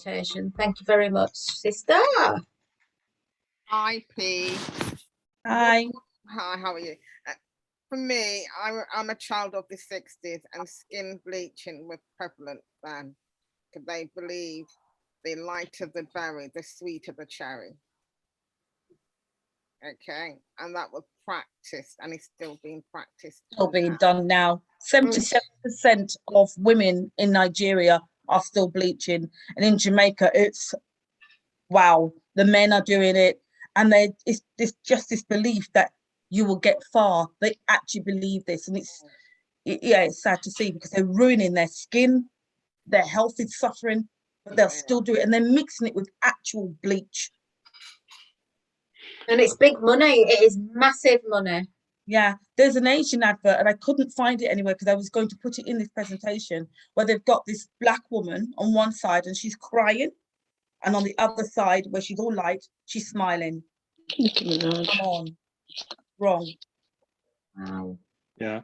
presentation. Thank you very much, sister. Hi, P. Hi. Hi, how are you? For me, I'm a child of the 60s, and skin bleaching was prevalent then, because they believed the lighter the berry, the sweeter the cherry. Okay, and that was practiced, and it's still being practiced. Still being done now. 77% of women in Nigeria are still bleaching, and in Jamaica, it's wow. The men are doing it, and it's just this belief that you will get far. They actually believe this, and it's sad to see because they're ruining their skin, their health is suffering, but they'll still do it, and they're mixing it with actual bleach. And it's big money. It is massive money. Yeah, there's an Asian advert, and I couldn't find it anywhere because I was going to put it in this presentation, where they've got this black woman on one side and she's crying, and on the other side, where she's all light, she's smiling. Come on, wrong. Wow. Yeah,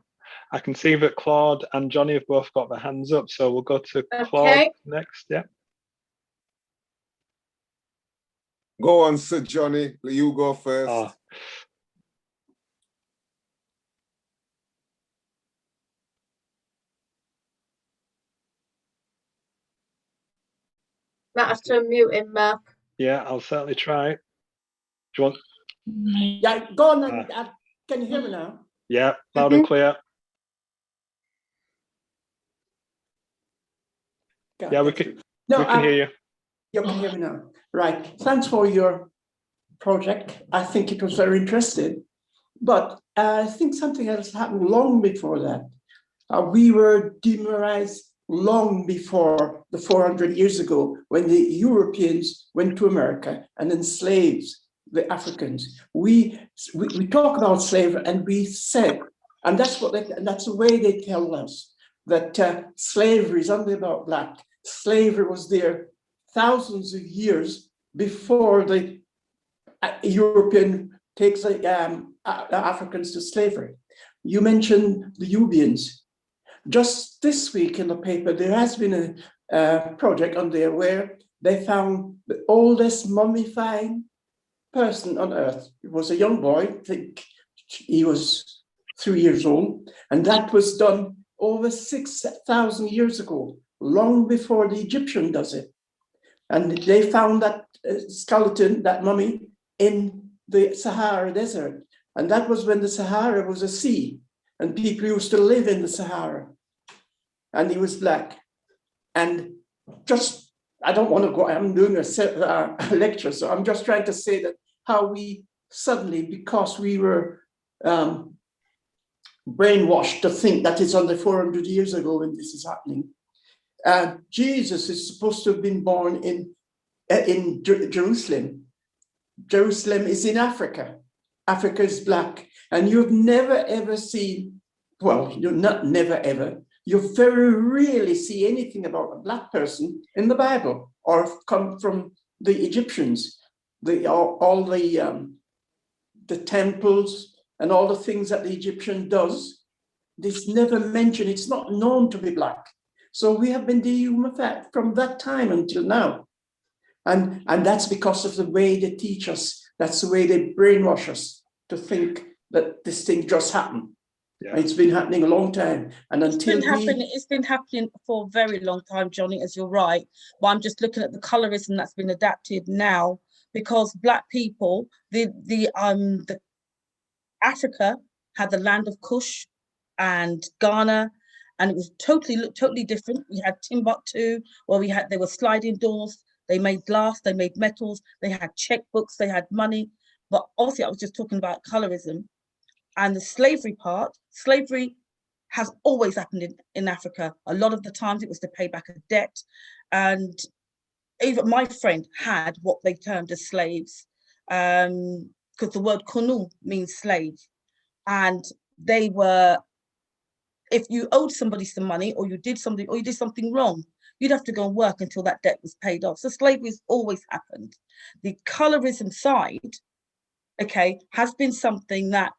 I can see that Claude and Johnny have both got their hands up, so we'll go to Claude next. Yeah. Go on, Sir Johnny. You go first. Oh. Might have to unmute him, Mark. Yeah, I'll certainly try. Do you want? Yeah, go on. Can you hear me now? Yeah, loud and clear. Yeah, we can hear you. You can hear me now. Right. Thanks for your project. I think it was very interesting. But I think something else happened long before that. We were demoralized long before the 400 years ago when the Europeans went to America and enslaved the Africans. We talk about slavery, and we said, and that's the way they tell us, that slavery is only about black. Slavery was there thousands of years before the European takes the Africans to slavery. You mentioned the Nubians. Just this week in the paper, there has been a project on there where they found the oldest mummifying person on earth. It was a young boy, I think he was 3 years old, and that was done over 6,000 years ago, long before the Egyptian does it. And they found that skeleton, that mummy, in the Sahara Desert. And that was when the Sahara was a sea, and people used to live in the Sahara. And he was black. And just, I don't want to go, I'm doing a lecture, so I'm just trying to say that how we suddenly, because we were brainwashed to think that it's only 400 years ago when this is happening. Jesus is supposed to have been born in Jerusalem. Jerusalem is in Africa. Africa is black. And you've never ever seen, well, you're not never ever, you very rarely see anything about a black person in the Bible or come from the Egyptians. All the temples and all the things that the Egyptian does, this never mentioned, it's not known to be black. So we have been dehumanized from that time until now. And that's because of the way they teach us. That's the way they brainwash us to think that this thing just happened. Yeah. It's been happening a long time. And until it's been happening for a very long time, Johnny, as you're right. But I'm just looking at the colorism that's been adapted now, because black people, the Africa had the land of Kush and Ghana, and it was totally different. We had Timbuktu, where there were sliding doors. They made glass, they made metals, they had checkbooks, they had money. But obviously I was just talking about colorism and the slavery part. Slavery has always happened in Africa. A lot of the times it was to pay back a debt. And even my friend had what they termed as slaves, because the word kunu means slave. And they were, if you owed somebody some money or you did something wrong, you'd have to go and work until that debt was paid off. So slavery has always happened. The colorism side, okay, has been something that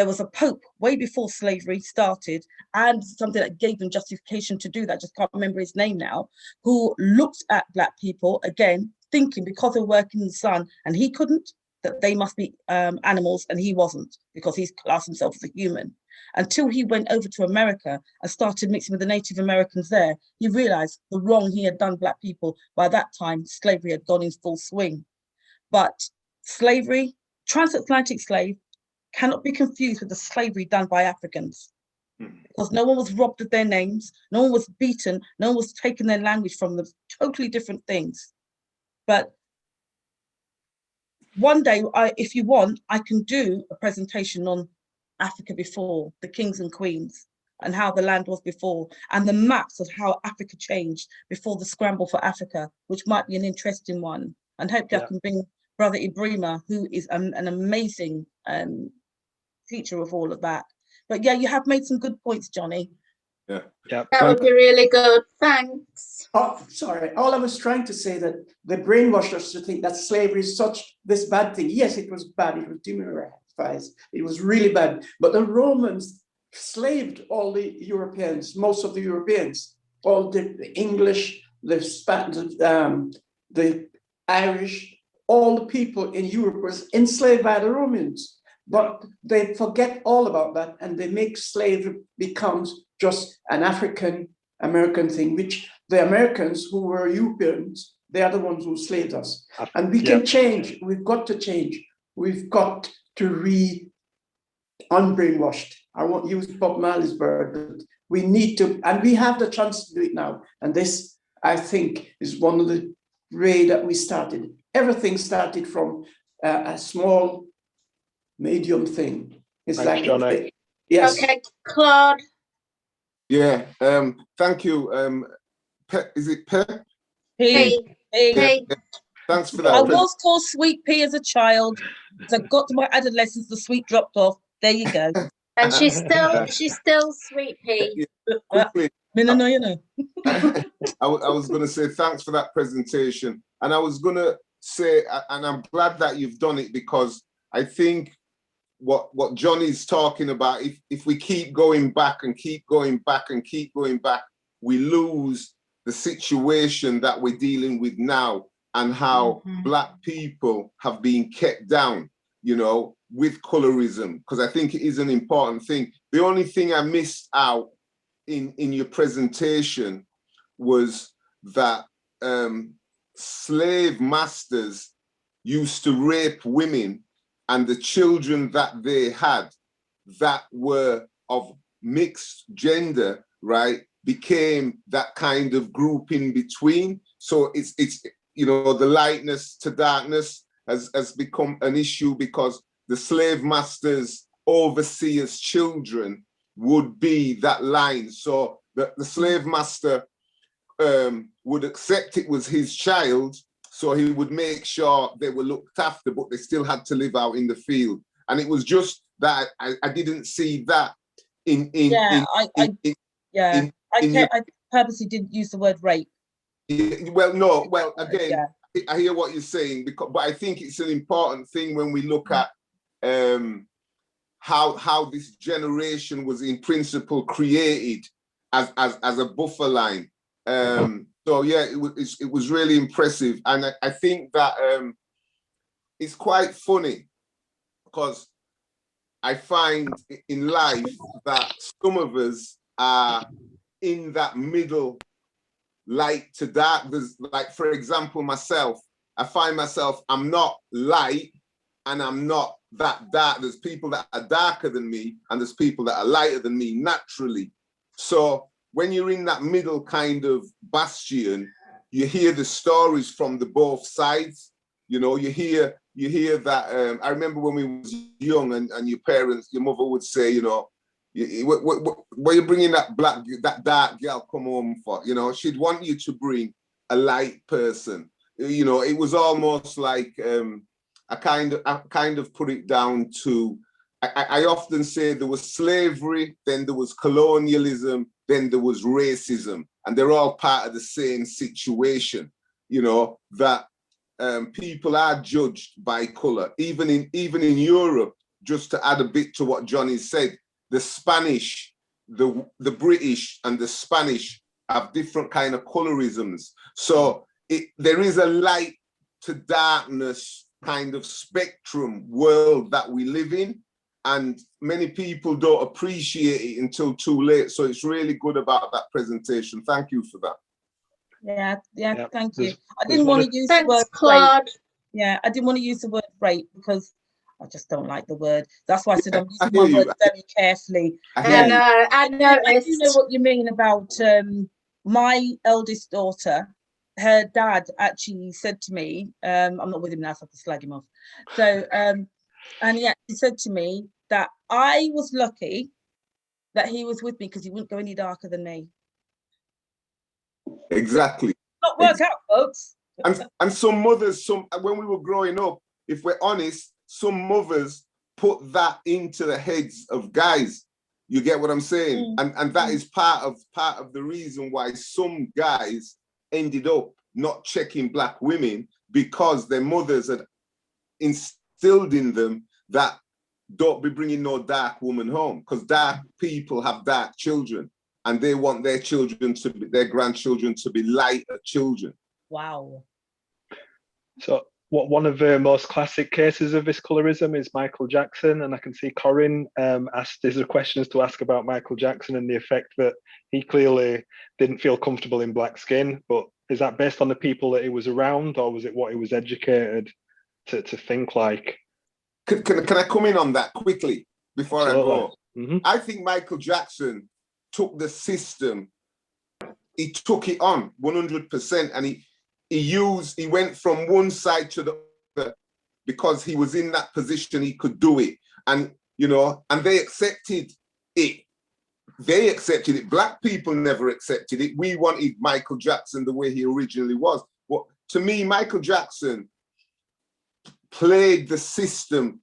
there was a pope way before slavery started, and something that gave them justification to do that, just can't remember his name now, who looked at Black people, again, thinking because they're working in the sun and he couldn't, that they must be animals, and he wasn't, because he's classed himself as a human. Until he went over to America and started mixing with the Native Americans there, he realized the wrong he had done Black people. By that time, slavery had gone in full swing. But slavery, transatlantic slave, cannot be confused with the slavery done by Africans, because no one was robbed of their names, no one was beaten, no one was taking their language from them, totally different things. But one day, if you want, I can do a presentation on Africa before, the kings and queens, and how the land was before, and the maps of how Africa changed before the scramble for Africa, which might be an interesting one. And hopefully I can bring Brother Ibrima, who is an amazing teacher of all of that. But yeah, you have made some good points, Johnny. Yeah. That would be really good. Thanks. Oh, sorry. All I was trying to say that they brainwashed us to think that slavery is this bad thing. Yes, it was bad. It was demoralized. It was really bad. But the Romans slaved all the Europeans, most of the Europeans, all the English, the Spanish, the Irish, all the people in Europe was enslaved by the Romans. But they forget all about that, and they make slavery becomes just an African American thing, which the Americans who were Europeans, they are the ones who slaved us. And we can change. We've got to change. We've got to unbrainwashed. I won't use Bob Marley's word, but we need to, and we have the chance to do it now. And this, I think, is one of the way that we started. Everything started from a small, medium thing. It's Thanks, like, Johnny. yes. Okay, Claude. Yeah. Thank you. Is it Pe? Hey. Hey. Thanks for I that. was called Sweet Pea as a child. So I got to my adolescence, the sweet dropped off. There you go. And she's still Sweet Pea. Quickly, No, you know. I was going to say thanks for that presentation, and I was going to say, and I'm glad that you've done it, because I think what Johnny's talking about, if we keep going back and keep going back and keep going back, we lose the situation that we're dealing with now, and how Black people have been kept down, you know, with colorism, because I think it is an important thing. The only thing I missed out in your presentation was that slave masters used to rape women, and the children that they had that were of mixed gender, right, became that kind of group in between. So it's you know, the lightness to darkness has become an issue, because the slave masters' overseers' children would be that line. So the slave master would accept it was his child, so he would make sure they were looked after, but they still had to live out in the field. And it was just that I didn't see that I purposely didn't use the word rape. Well, again, I hear what you're saying, but I think it's an important thing when we look at how this generation was in principle created as a buffer line. So yeah, it was really impressive, and I think that it's quite funny, because I find in life that some of us are in that middle light to dark. There's, like, for example, myself, I find myself, I'm not light and I'm not that dark. There's people that are darker than me, and there's people that are lighter than me naturally. So when you're in that middle kind of bastion, you hear the stories from the both sides. You know, you hear that. I remember when we was young, and your parents, your mother would say, you know, what you bringing that dark girl come home for? You know, she'd want you to bring a light person. You know, it was almost like I kind of put it down to. I often say there was slavery, then there was colonialism, then there was racism, and they're all part of the same situation. You know, that people are judged by color. Even in Europe, just to add a bit to what Johnny said, the Spanish, the British and the Spanish have different kind of colorisms. So there is a light to darkness kind of spectrum world that we live in, and many people don't appreciate it until too late. So it's really good about that presentation. Thank you for that. Yeah, thank you. There's- I didn't want to use the Thanks, word rape. Claude. Yeah, I didn't want to use the word rape because I just don't like the word. That's why I said I'm I using my hear you. words very carefully. I hear you. I I do noticed. know what you mean about my eldest daughter. Her dad actually said to me, I'm not with him now, so I can slag him off. So, and he actually said to me that I was lucky that he was with me because he wouldn't go any darker than me. Exactly. Not work out, folks. And some mothers, when we were growing up, if we're honest, some mothers put that into the heads of guys. You get what I'm saying? And that is part of the reason why some guys ended up not checking black women, because their mothers had instilled in them that don't be bringing no dark woman home, because dark people have dark children and they want their children to be, their grandchildren to be lighter children. Wow. So one of the most classic cases of this colorism is Michael Jackson, and I can see Corinne asked, is there questions to ask about Michael Jackson and the effect that he clearly didn't feel comfortable in black skin, but is that based on the people that he was around, or was it what he was educated to think like? Can I come in on that quickly before Absolutely. I go? Mm-hmm. I think Michael Jackson took the system, he took it on 100%, and he went from one side to the other because he was in that position, he could do it. And, you know, and they accepted it. They accepted it. Black people never accepted it. We wanted Michael Jackson the way he originally was. But to me, Michael Jackson played the system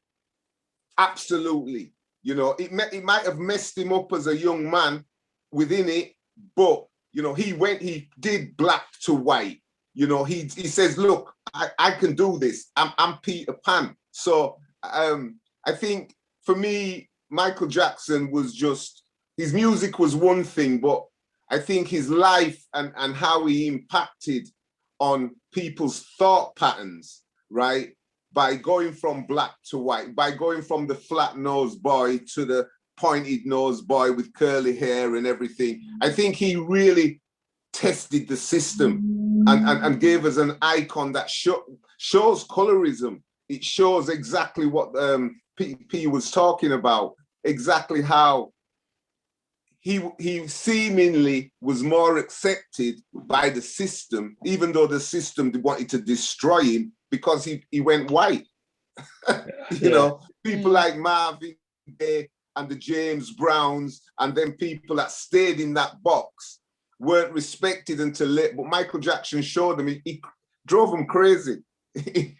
absolutely. You know, it might have messed him up as a young man within it, but, you know, he did black to white. You know, he says, look, I can do this. I'm Peter Pan. So I think for me, Michael Jackson was just, his music was one thing, but I think his life and how he impacted on people's thought patterns, right? By going from black to white, by going from the flat nose boy to the pointed nose boy with curly hair and everything. I think he really tested the system and gave us an icon that shows colorism. It shows exactly what P was talking about, exactly how he seemingly was more accepted by the system, even though the system wanted to destroy him because he went white. You know, people like Marvin Gaye and the James Browns, and then people that stayed in that box weren't respected until late. But Michael Jackson showed them, he drove them crazy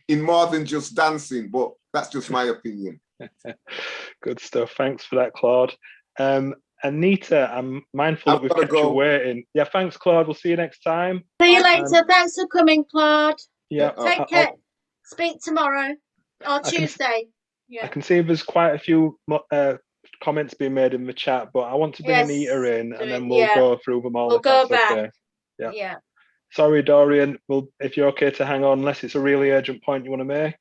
in more than just dancing. But that's just my opinion. Good stuff. Thanks for that, Claude. Anita, I'm mindful that we've kept you waiting. Yeah, thanks, Claude. We'll see you next time. See you later. Thanks for coming, Claude. Yeah. Take care. Speak tomorrow or Tuesday. I can see there's quite a few comments being made in the chat, but I want to bring Anita in and then we'll go through them all. We'll go back. Okay. Yeah. Sorry, Dorian. Well, if you're okay to hang on, unless it's a really urgent point you want to make.